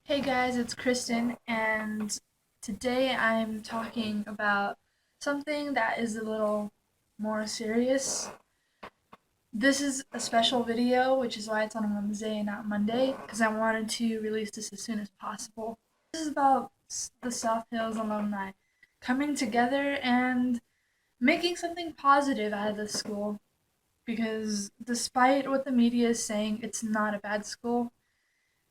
Hey guys, it's Kristen, and today I'm talking about something that is a little more serious. This is a special video, which is why it's on a Wednesday and not Monday, because I wanted to release this as soon as possible. This is about the South Hills alumni coming together and making something positive out of this school, because despite what the media is saying, it's not a bad school.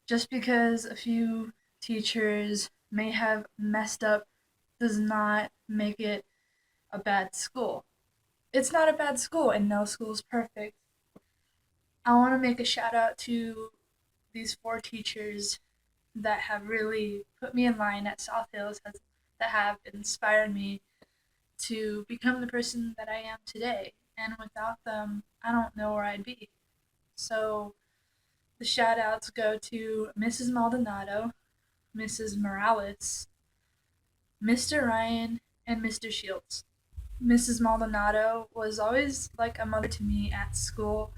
Just because a few teachers may have messed up does not make it a bad school. It's not a bad school, and no school is perfect. I want to make a shout out to these four teachers that have really put me in line at South Hills, that have inspired me to become the person that I am today. And without them, I don't know where I'd be. So the shout outs go to Mrs. Maldonado, Mrs. Morales, Mr. Ryan, and Mr. Shields. Mrs. Maldonado was always like a mother to me at school.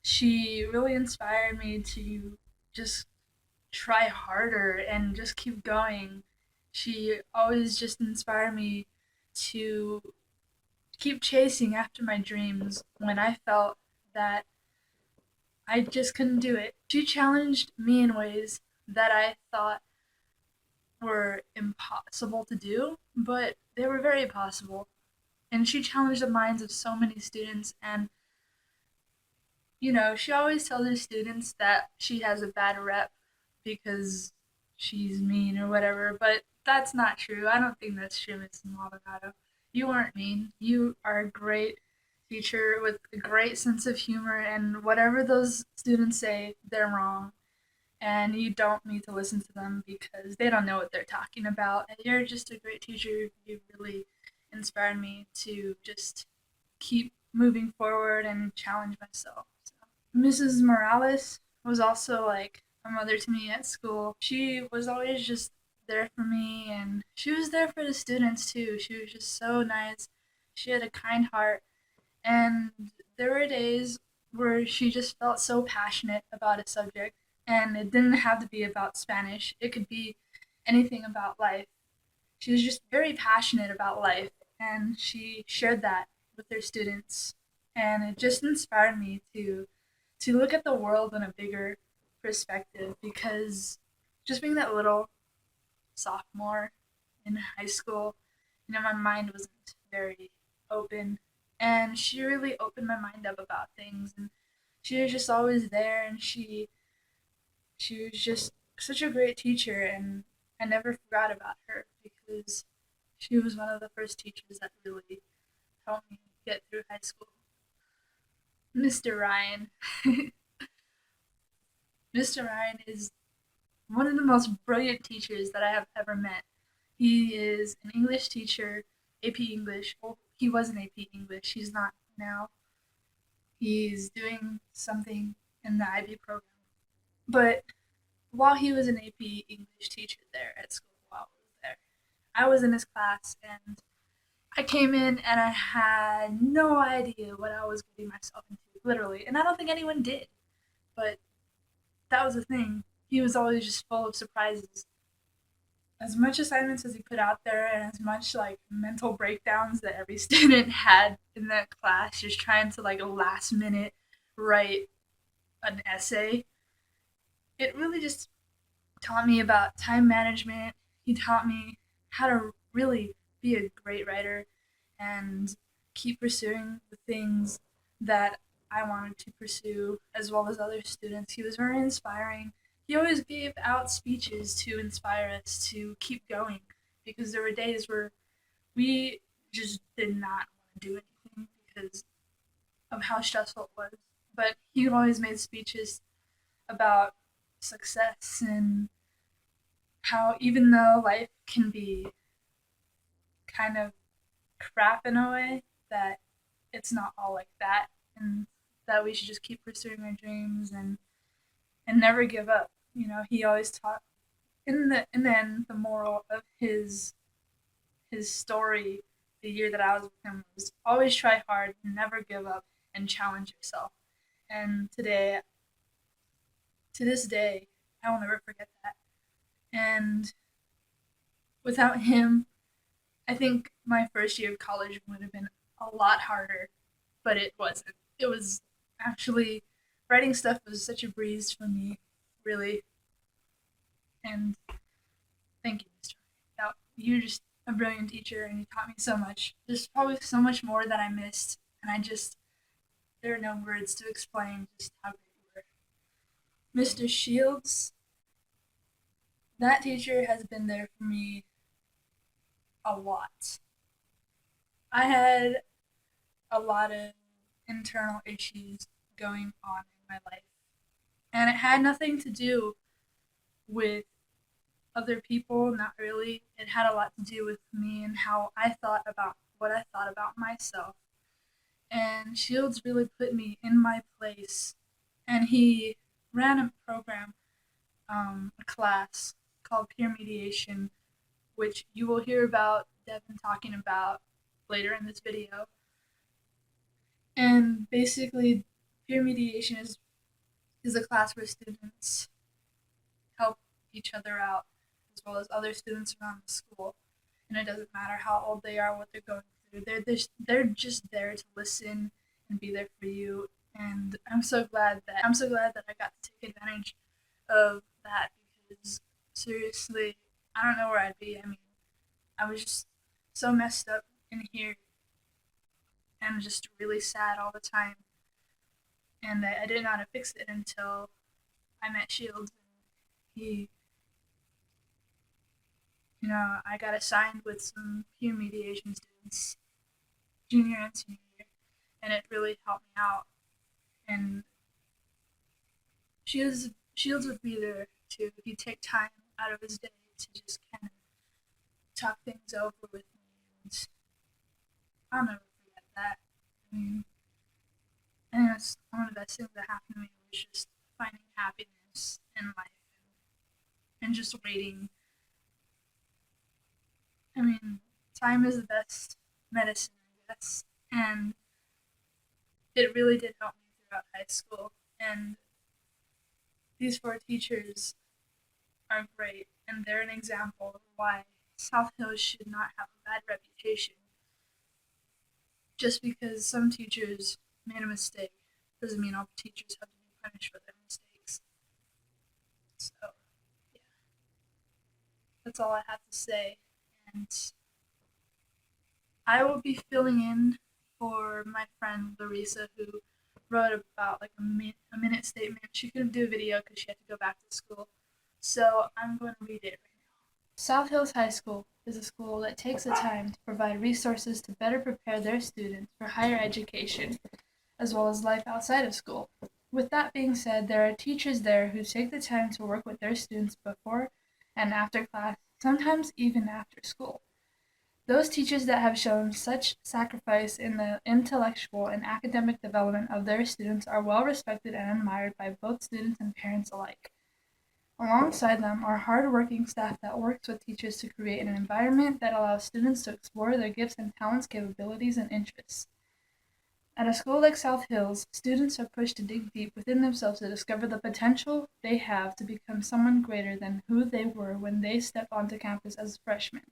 She really inspired me to just try harder and just keep going. She always just inspired me to keep chasing after my dreams when I felt that I just couldn't do it. She challenged me in ways that I thought were impossible to do, but they were very possible. And she challenged the minds of so many students. And, she always tells her students that she has a bad rep because she's mean or whatever, but that's not true. I don't think that's true, Miss Maldonado. You aren't mean. You are a great teacher with a great sense of humor, and whatever those students say, they're wrong, and you don't need to listen to them because they don't know what they're talking about. And you're just a great teacher. You really inspired me to just keep moving forward and challenge myself. So. Mrs. Morales was also like a mother to me at school. She was always just there for me, and she was there for the students too. She was just so nice. She had a kind heart, and there were days where she just felt so passionate about a subject, and it didn't have to be about Spanish. It could be anything about life. She was just very passionate about life, and she shared that with her students, and it just inspired me to look at the world in a bigger perspective, because just being that little sophomore in high school, my mind wasn't very open, and she really opened my mind up about things, and she was just always there, and she was just such a great teacher, and I never forgot about her because she was one of the first teachers that really helped me get through high school. Mr. Ryan. Mr. Ryan is one of the most brilliant teachers that I have ever met. He is an English teacher, AP English. Well, he was an AP English. He's not now. He's doing something in the IB program. But while he was an AP English teacher there at school, while I was there, I was in his class, and I came in and I had no idea what I was getting myself into, literally. And I don't think anyone did. But that was the thing. He was always just full of surprises. As much assignments as he put out there, and as much like mental breakdowns that every student had in that class, just trying to like last minute write an essay, it really just taught me about time management. He taught me how to really be a great writer and keep pursuing the things that I wanted to pursue, as well as other students. He was very inspiring. He always gave out speeches to inspire us to keep going, because there were days where we just did not want to do anything because of how stressful it was. But he always made speeches about success and how, even though life can be kind of crap in a way, that it's not all like that, and that we should just keep pursuing our dreams and never give up. He always taught, in the end, the moral of his story, the year that I was with him, was always try hard, never give up, and challenge yourself. And to this day, I will never forget that. And without him, I think my first year of college would have been a lot harder, but it wasn't. It was actually writing stuff was such a breeze for me, really. And thank you, Mr. You're just a brilliant teacher, and you taught me so much. There's probably so much more that I missed, and there are no words to explain just how great you were. Mr. Shields, that teacher has been there for me a lot. I had a lot of internal issues going on in my life, and it had nothing to do with other people, not really. It had a lot to do with me and how I thought about what I thought about myself. And Shields really put me in my place. And he ran a program, a class called Peer Mediation, which you will hear about Devin talking about later in this video. And basically, peer mediation is a class where students help each other out as well as other students around the school. And it doesn't matter how old they are, what they're going through. They're just there to listen and be there for you. And I'm so glad that I got to take advantage of that because seriously, I don't know where I'd be. I mean, I was just so messed up in here and just really sad all the time. And I didn't know how to fix it until I met Shields. And I got assigned with some peer mediation students, junior and senior year, and it really helped me out. And Shields would be there too. He'd take time out of his day to just kind of talk things over with me, and I'll never forget that. I mean, I think that's one of the best things that happened to me was just finding happiness in life and just waiting. I mean, time is the best medicine, I guess, and it really did help me throughout high school. And these four teachers are great, and they're an example of why South Hills should not have a bad reputation. Just because some teachers made a mistake doesn't mean all teachers have to be punished for their mistakes. So, yeah, that's all I have to say. And I will be filling in for my friend Larissa, who wrote about like a minute statement. She couldn't do a video because she had to go back to school. So I'm going to read it right now. South Hills High School is a school that takes the time to provide resources to better prepare their students for higher education, as well as life outside of school. With that being said, there are teachers there who take the time to work with their students before and after class, sometimes even after school. Those teachers that have shown such sacrifice in the intellectual and academic development of their students are well respected and admired by both students and parents alike. Alongside them are hard-working staff that works with teachers to create an environment that allows students to explore their gifts and talents, capabilities, and interests. At a school like South Hills, students are pushed to dig deep within themselves to discover the potential they have to become someone greater than who they were when they stepped onto campus as freshmen.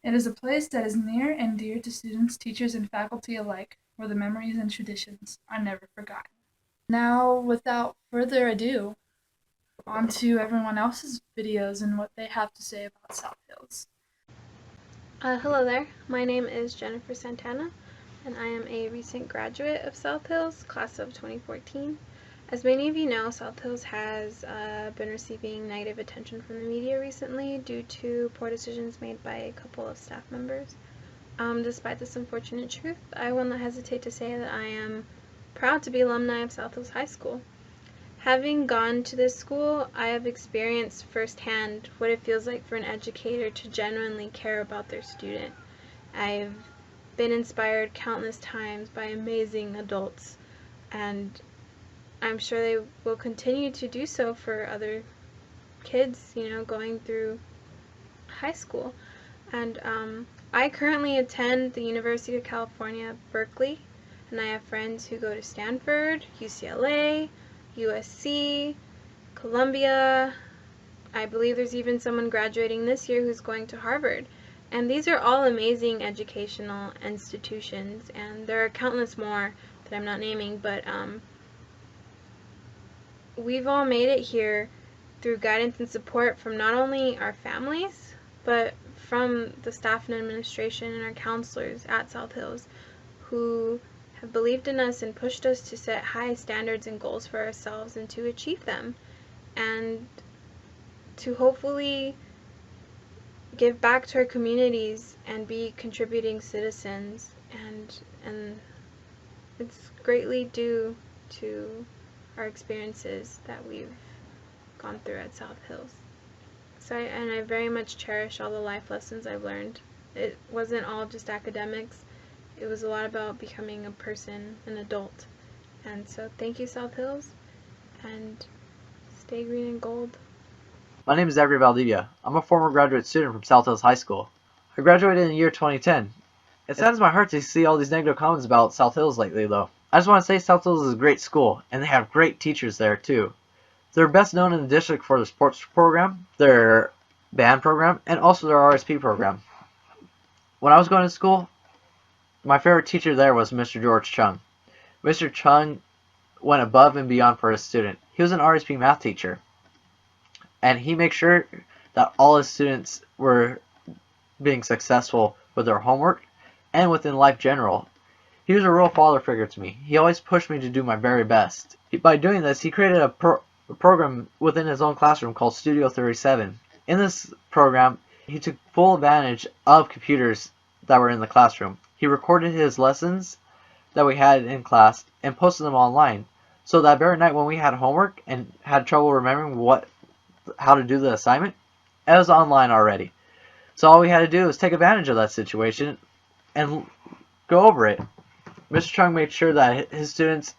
It is a place that is near and dear to students, teachers, and faculty alike, where the memories and traditions are never forgotten. Now, without further ado, on to everyone else's videos and what they have to say about South Hills. Hello there, my name is Jennifer Santana, and I am a recent graduate of South Hills, class of 2014. As many of you know, South Hills has been receiving negative attention from the media recently due to poor decisions made by a couple of staff members. Despite this unfortunate truth, I will not hesitate to say that I am proud to be alumni of South Hills High School. Having gone to this school, I have experienced firsthand what it feels like for an educator to genuinely care about their student. I've been inspired countless times by amazing adults, and I'm sure they will continue to do so for other kids, going through high school. And I currently attend the University of California, Berkeley, and I have friends who go to Stanford, UCLA, USC, Columbia. I believe there's even someone graduating this year who's going to Harvard. And these are all amazing educational institutions, and there are countless more that I'm not naming, but we've all made it here through guidance and support from not only our families, but from the staff and administration and our counselors at South Hills, who have believed in us and pushed us to set high standards and goals for ourselves and to achieve them, and to hopefully give back to our communities and be contributing citizens. And it's greatly due to our experiences that we've gone through at South Hills. And I very much cherish all the life lessons I've learned. It wasn't all just academics. It was a lot about becoming a person, an adult. And so thank you, South Hills, and stay green and gold. My name is Zachary Valdivia. I'm a former graduate student from South Hills High School. I graduated in the year 2010. It saddens my heart to see all these negative comments about South Hills lately, though. I just want to say South Hills is a great school, and they have great teachers there, too. They're best known in the district for their sports program, their band program, and also their RSP program. When I was going to school, my favorite teacher there was Mr. George Chung. Mr. Chung went above and beyond for his student. He was an RSP math teacher, and he made sure that all his students were being successful with their homework and within life general. He was a real father figure to me. He always pushed me to do my very best. By doing this, he created a program within his own classroom called Studio 37. In this program, he took full advantage of computers that were in the classroom. He recorded his lessons that we had in class and posted them online. So that very night when we had homework and had trouble remembering how to do the assignment, it was online already. So all we had to do was take advantage of that situation and go over it. Mr. Chung made sure that his students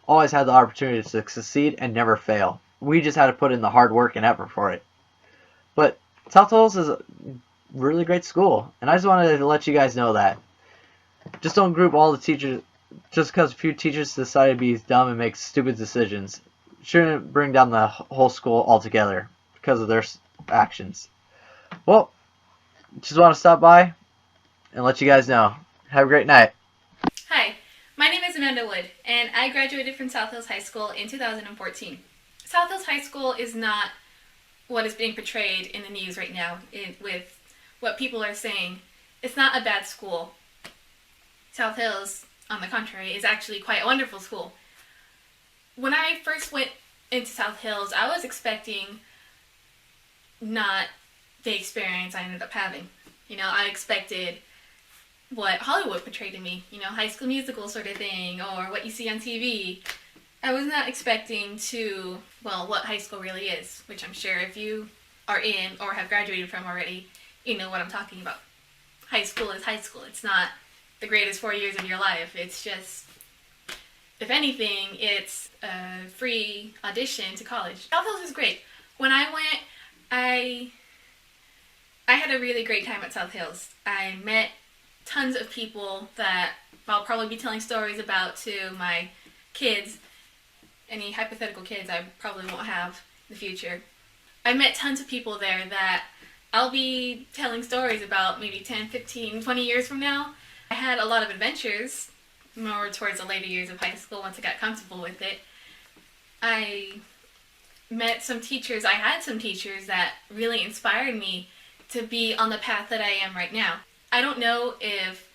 always had the opportunity to succeed and never fail. We just had to put in the hard work and effort for it. But South Hills is a really great school, and I just wanted to let you guys know that. Just don't group all the teachers, just because a few teachers decide to be dumb and make stupid decisions. Shouldn't bring down the whole school altogether because of their actions. Well, just want to stop by and let you guys know. Have a great night. Hi, my name is Amanda Wood, and I graduated from South Hills High School in 2014. South Hills High School is not what is being portrayed in the news right now with what people are saying. It's not a bad school. South Hills, on the contrary, is actually quite a wonderful school. When I first went into South Hills, I was expecting not the experience I ended up having. I expected what Hollywood portrayed to me, High School Musical sort of thing, or what you see on TV. I was not expecting what high school really is, which I'm sure if you are in or have graduated from already, you know what I'm talking about. High school is high school. It's not the greatest 4 years of your life. It's just, if anything, it's a free audition to college. South Hills is great. When I went, I had a really great time at South Hills. I met tons of people that I'll probably be telling stories about to my kids. Any hypothetical kids I probably won't have in the future. I met tons of people there that I'll be telling stories about maybe 10, 15, 20 years from now. I had a lot of adventures more towards the later years of high school once I got comfortable with it. I met some teachers. I had some teachers that really inspired me to be on the path that I am right now. I don't know if,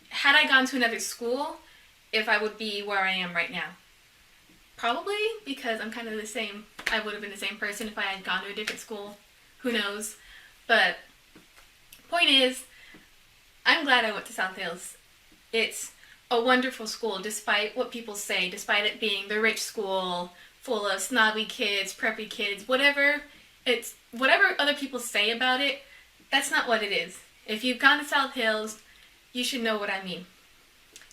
had I gone to another school, if I would be where I am right now. Probably, because I'm kind of the same. I would have been the same person if I had gone to a different school. Who knows? But point is, I'm glad I went to South Hills. It's a wonderful school, despite what people say, despite it being the rich school, full of snobby kids, preppy kids, whatever other people say about it, that's not what it is. If you've gone to South Hills, you should know what I mean.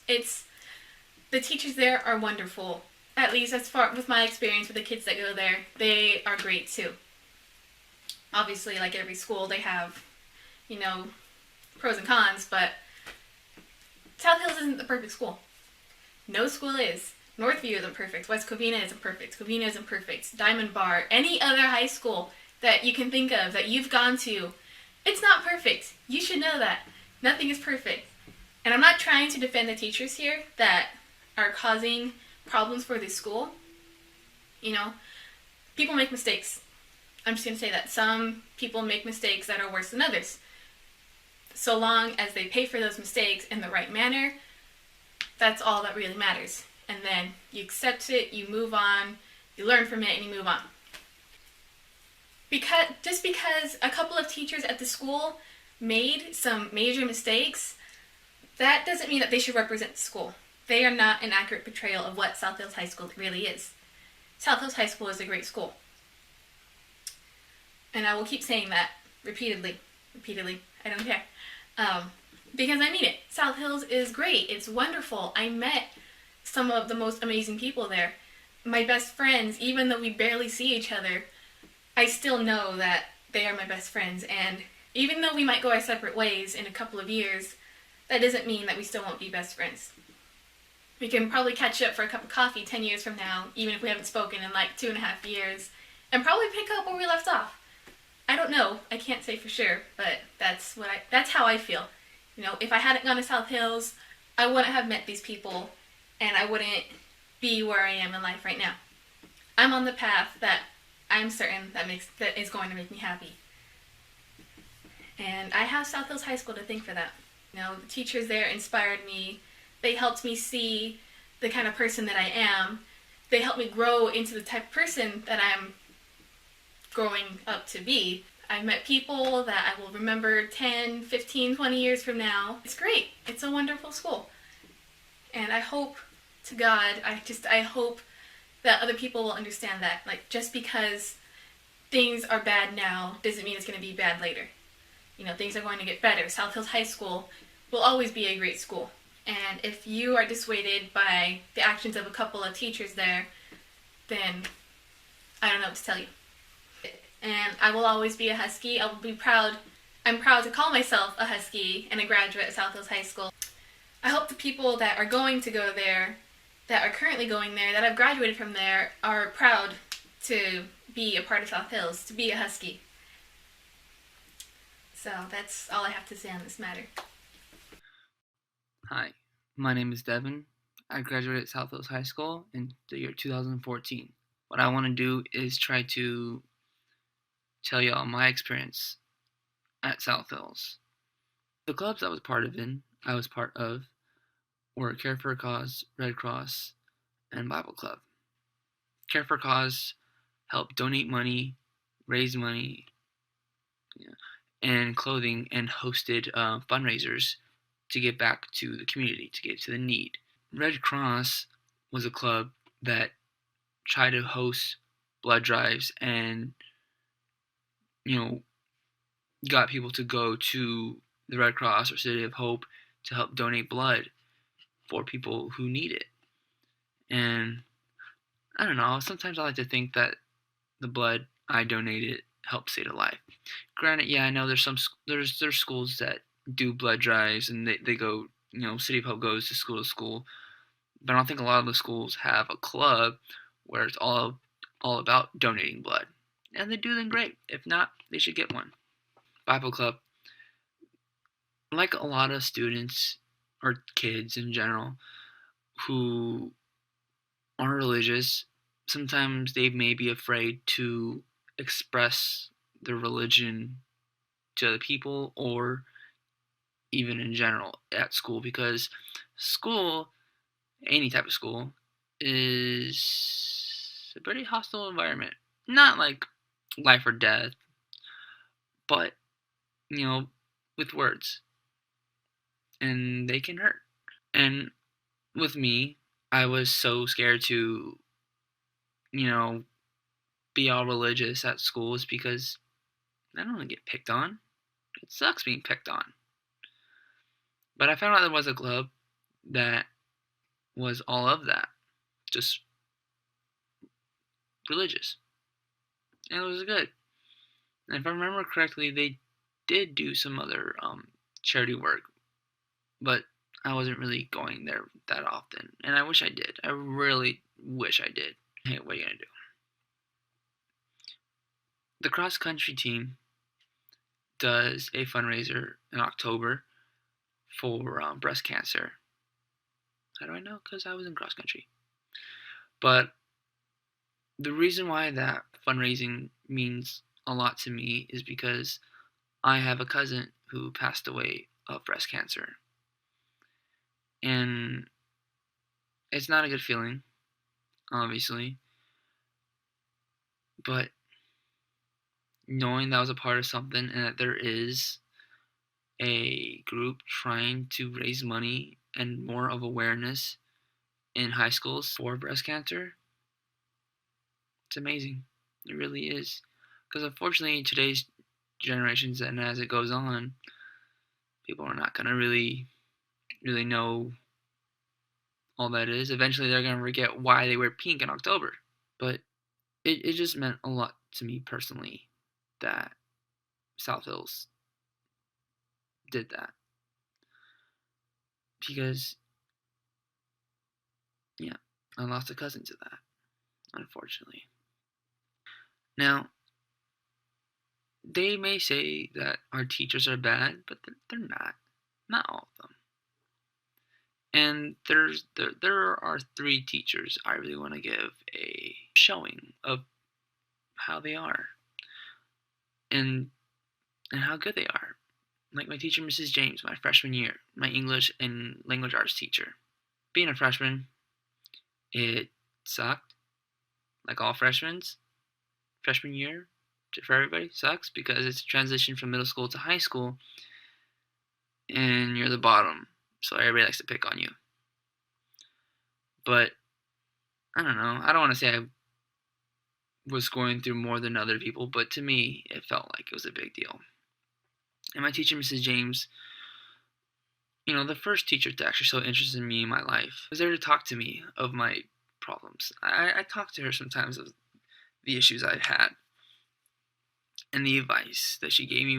The teachers there are wonderful. At least as far with my experience with the kids that go there, they are great too. Obviously, like every school, they have, pros and cons, but South Hills isn't the perfect school. No school is. Northview isn't perfect. West Covina isn't perfect. Covina isn't perfect. Diamond Bar, any other high school, that you can think of that you've gone to, it's not perfect. You should know that. Nothing is perfect. And I'm not trying to defend the teachers here that are causing problems for this school. You know, people make mistakes. I'm just going to say that. Some people make mistakes that are worse than others. So long as they pay for those mistakes in the right manner, that's all that really matters. And then you accept it, you move on, you learn from it, and you move on. Just because a couple of teachers at the school made some major mistakes, that doesn't mean that they should represent the school. They are not an accurate portrayal of what South Hills High School really is. South Hills High School is a great school. And I will keep saying that repeatedly. I don't care. Because I mean it. South Hills is great. It's wonderful. I met some of the most amazing people there. My best friends, even though we barely see each other, I still know that they are my best friends. And even though we might go our separate ways in a couple of years, that doesn't mean that we still won't be best friends. We can probably catch up for a cup of coffee 10 years from now, even if we haven't spoken in like 2.5 years, and probably pick up where we left off. I don't know. I can't say for sure, but that's how I feel. You know, if I hadn't gone to South Hills, I wouldn't have met these people, and I wouldn't be where I am in life right now. I'm on the path that I'm certain that is going to make me happy. And I have South Hills High School to thank for that. You know, the teachers there inspired me. They helped me see the kind of person that I am. They helped me grow into the type of person that I'm growing up to be. I've met people that I will remember 10, 15, 20 years from now. It's great. It's a wonderful school. And I hope to God, I hope that other people will understand that. Like, just because things are bad now doesn't mean it's going to be bad later. You know, things are going to get better. South Hills High School will always be a great school. And if you are dissuaded by the actions of a couple of teachers there, then I don't know what to tell you. And I will always be a Husky. I will be proud. I'm proud to call myself a Husky and a graduate at South Hills High School. I hope the people that are going to go there, that are currently going there, that have graduated from there, are proud to be a part of South Hills, to be a Husky. So that's all I have to say on this matter. Hi, my name is Devin. I graduated South Hills High School in the year 2014. What I want to do is try to tell y'all my experience at South Hills. The clubs I was part of were Care for a Cause, Red Cross, and Bible Club. Care for a Cause helped donate money, raise money, and clothing, and hosted fundraisers to give back to the community, to give to the need. Red Cross was a club that tried to host blood drives and, got people to go to the Red Cross or City of Hope to help donate blood for people who need it. And I don't know, sometimes I like to think that the blood I donated helped save a life. Granted, yeah, I know there's schools that do blood drives and they go, City of Hope goes to school, but I don't think a lot of the schools have a club where it's all about donating blood. And they do them great. If not, they should get one. Bible Club, like a lot of students or kids in general who are religious, sometimes they may be afraid to express their religion to other people or even in general at school, because school, any type of school, is a pretty hostile environment. Not like life or death, but, with words. And they can hurt. And with me, I was so scared to, be all religious at school is because I don't want to get picked on. It sucks being picked on. But I found out there was a club that was all of that. Just religious. And it was good. And if I remember correctly, they did do some other charity work. But I wasn't really going there that often. And I wish I did. I really wish I did. Hey, what are you going to do? the cross country team does a fundraiser in October for breast cancer. How do I know? Because I was in cross country. But the reason why that fundraising means a lot to me is because I have a cousin who passed away of breast cancer. And it's not a good feeling, obviously. But knowing that I was a part of something and that there is a group trying to raise money and more of awareness in high schools for breast cancer, it's amazing. It really is. Because unfortunately, today's generations, and as it goes on, people are not going to really know all that is. Eventually, they're going to forget why they wear pink in October. But it just meant a lot to me personally that South Hills did that. Because, yeah, I lost a cousin to that, unfortunately. Now, they may say that our teachers are bad, but they're not. Not all of them. And there are 3 teachers I really want to give a showing of how they are and how good they are. Like my teacher, Mrs. James, my freshman year, my English and language arts teacher. Being a freshman, it sucked. Like all freshman year for everybody sucks because it's a transition from middle school to high school, and you're the bottom, so everybody likes to pick on you. But I don't know. I don't want to say I was going through more than other people, but to me, it felt like it was a big deal. And my teacher, Mrs. James, the first teacher to actually show interest in me in my life, was there to talk to me of my problems. I talked to her sometimes of the issues I'd had, and the advice that she gave me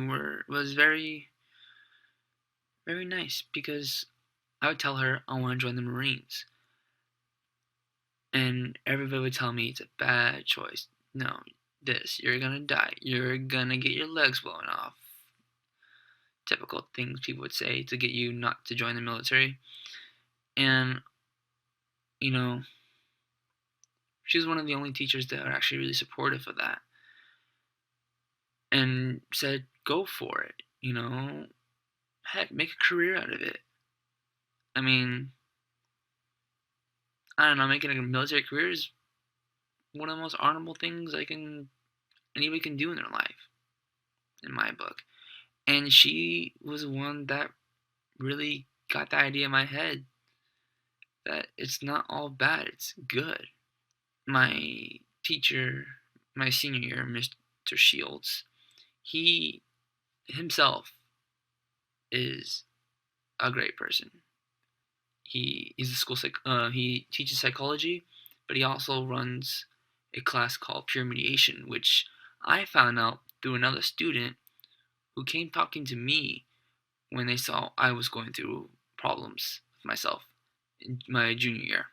was very, very nice, because I would tell her I want to join the Marines, and everybody would tell me it's a bad choice. No, you're gonna die. You're gonna get your legs blown off. Typical things people would say to get you not to join the military. And, she was one of the only teachers that were actually really supportive of that. And said, go for it, Heck, make a career out of it. I mean, I don't know, making a military career is one of the most honorable things anybody can do in their life, in my book. And she was one that really got the idea in my head that it's not all bad, it's good. My teacher, my senior year, Mr. Shields, he himself is a great person. He's a school he teaches psychology, but he also runs a class called Pure Mediation, which I found out through another student who came talking to me when they saw I was going through problems with myself in my junior year.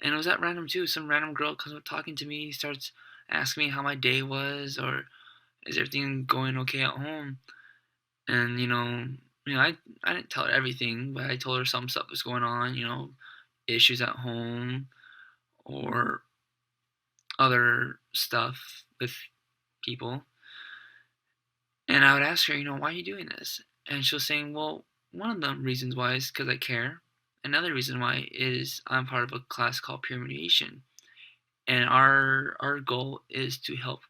And it was at random too. Some random girl comes up talking to me, starts asking me how my day was, or is everything going okay at home? And I didn't tell her everything, but I told her some stuff was going on, issues at home or other stuff with people. And I would ask her, why are you doing this? And she was saying, well, one of the reasons why is because I care. Another reason why is I'm part of a class called Pure Mediation. And our goal is to help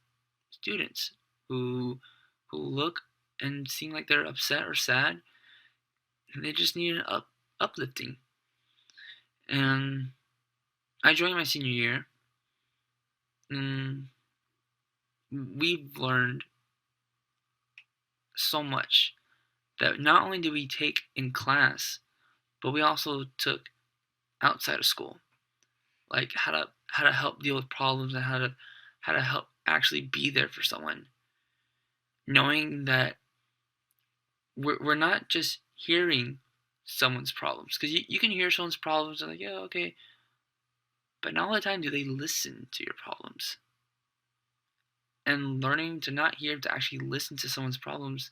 students who look and seem like they're upset or sad, and they just need an uplifting. And I joined my senior year, and we've learned so much that not only did we take in class, but we also took outside of school, like how to help deal with problems and how to help actually be there for someone, knowing that we're not just hearing someone's problems, because you can hear someone's problems and like, yeah, okay, but not all the time do they listen to your problems. And learning to not hear, to actually listen to someone's problems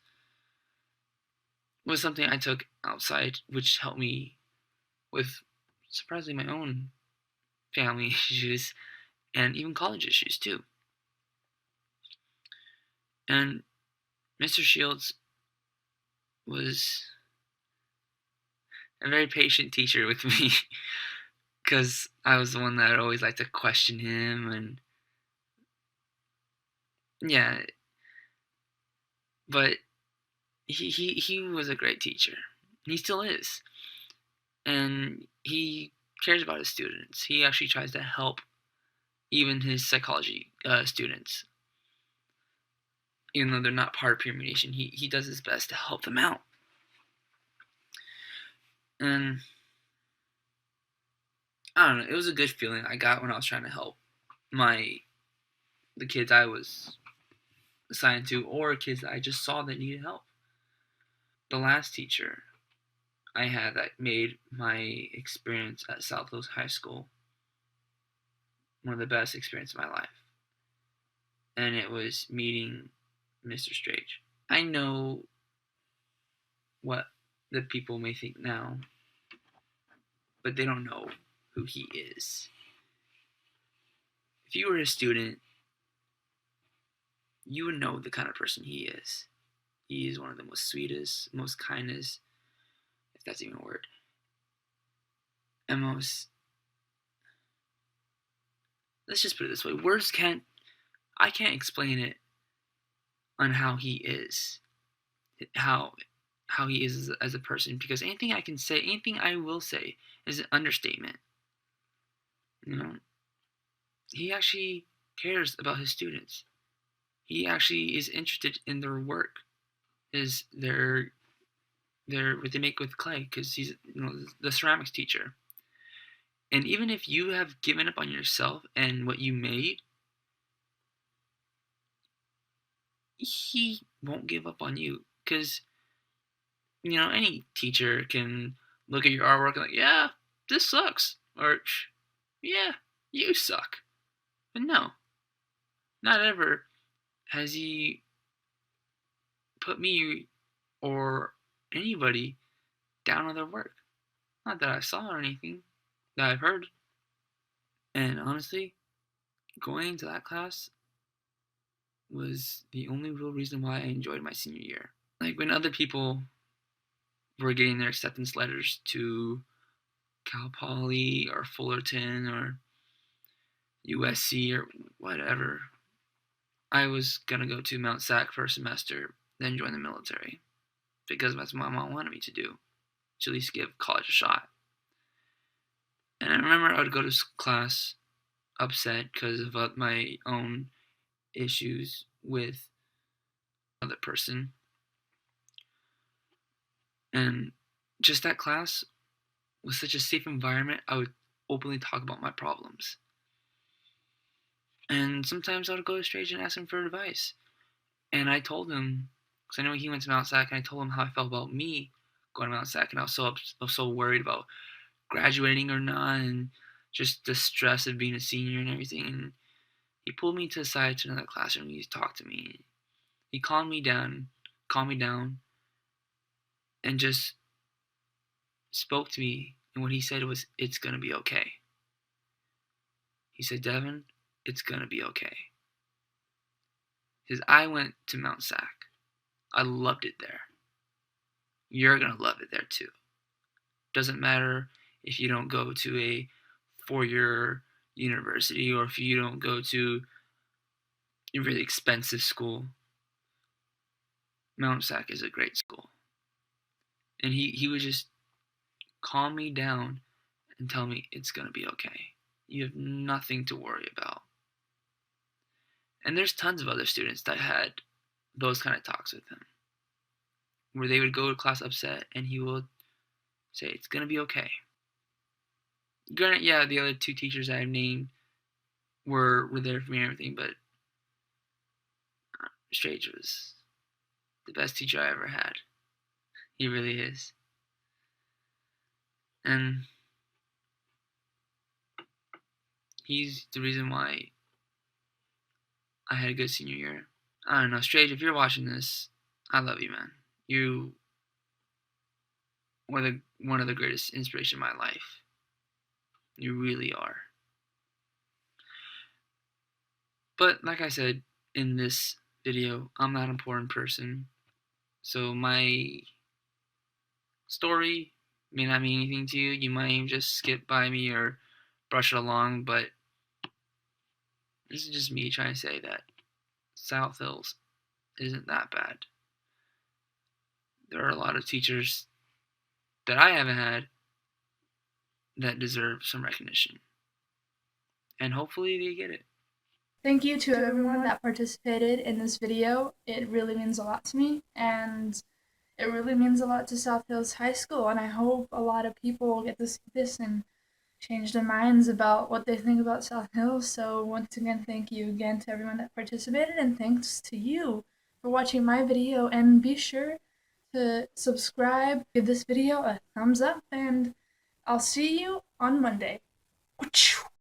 was something I took outside, which helped me with surprisingly my own family issues and even college issues too. And Mr. Shields was a very patient teacher with me because I was the one that always liked to question him, and yeah, but he was a great teacher. He still is, and he cares about his students. He actually tries to help even his psychology students, even though they're not part of peer mediation. He does his best to help them out, and I don't know. It was a good feeling I got when I was trying to help the kids I was assigned to, or kids that I just saw that needed help. The last teacher I had that made my experience at South Hills High School one of the best experiences of my life, and it was meeting Mr. Strange. I know what the people may think now, but they don't know who he is. If you were a student, you would know the kind of person he is. He is one of the most sweetest, most kindest, if that's even a word, and most, let's just put it this way, I can't explain it on how he is, how he is as a person, because anything I can say, anything I will say is an understatement. You know, he actually cares about his students. He actually is interested in their work, is their what they make with clay, because he's the ceramics teacher. And even if you have given up on yourself and what you made, he won't give up on you, because any teacher can look at your artwork and like, yeah, this sucks, or yeah, you suck. But no, not ever has he put me or anybody down on their work. Not that I saw or anything that I've heard. And honestly, going into that class was the only real reason why I enjoyed my senior year. Like when other people were getting their acceptance letters to Cal Poly or Fullerton or USC or whatever, I was gonna go to Mount Sac for a semester, then join the military, because that's what my mom wanted me to do, to at least give college a shot. And I remember I would go to class upset because of my own issues with another person, and just that class was such a safe environment. I would openly talk about my problems, and sometimes I would go to Strange and ask him for advice. And I told him, because I know he went to Mount Sac, and I told him how I felt about me going to Mount Sac, and I was so worried about graduating or not, and just the stress of being a senior and everything. And he pulled me to the side to another classroom. He talked to me. He calmed me down, and just spoke to me. And what he said was, "It's gonna be okay." He said, "Devin, it's gonna be okay." Because I went to Mount Sac. I loved it there. You're gonna love it there too. Doesn't matter if you don't go to a four-year university or if you don't go to a really expensive school. Mount Sac is a great school. And he would just calm me down and tell me it's going to be okay. You have nothing to worry about. And there's tons of other students that had those kind of talks with him, where they would go to class upset and he would say, it's going to be okay. Granted, yeah, the other two teachers I've named were there for me and everything, but Strange was the best teacher I ever had. He really is. And he's the reason why I had a good senior year. I don't know, Strage, if you're watching this, I love you, man. You were one of the greatest inspiration in my life. You really are. But like I said in this video, I'm not an important person. So my story may not mean anything to you. You might just skip by me or brush it along, but this is just me trying to say that South Hills isn't that bad. There are a lot of teachers that I haven't had that deserve some recognition. And hopefully they get it. Thank you to everyone that participated in this video. It really means a lot to me, and it really means a lot to South Hills High School, and I hope a lot of people get to see this and change their minds about what they think about South Hills. So once again, thank you again to everyone that participated, and thanks to you for watching my video, and be sure to subscribe, give this video a thumbs up, and I'll see you on Monday. Achoo!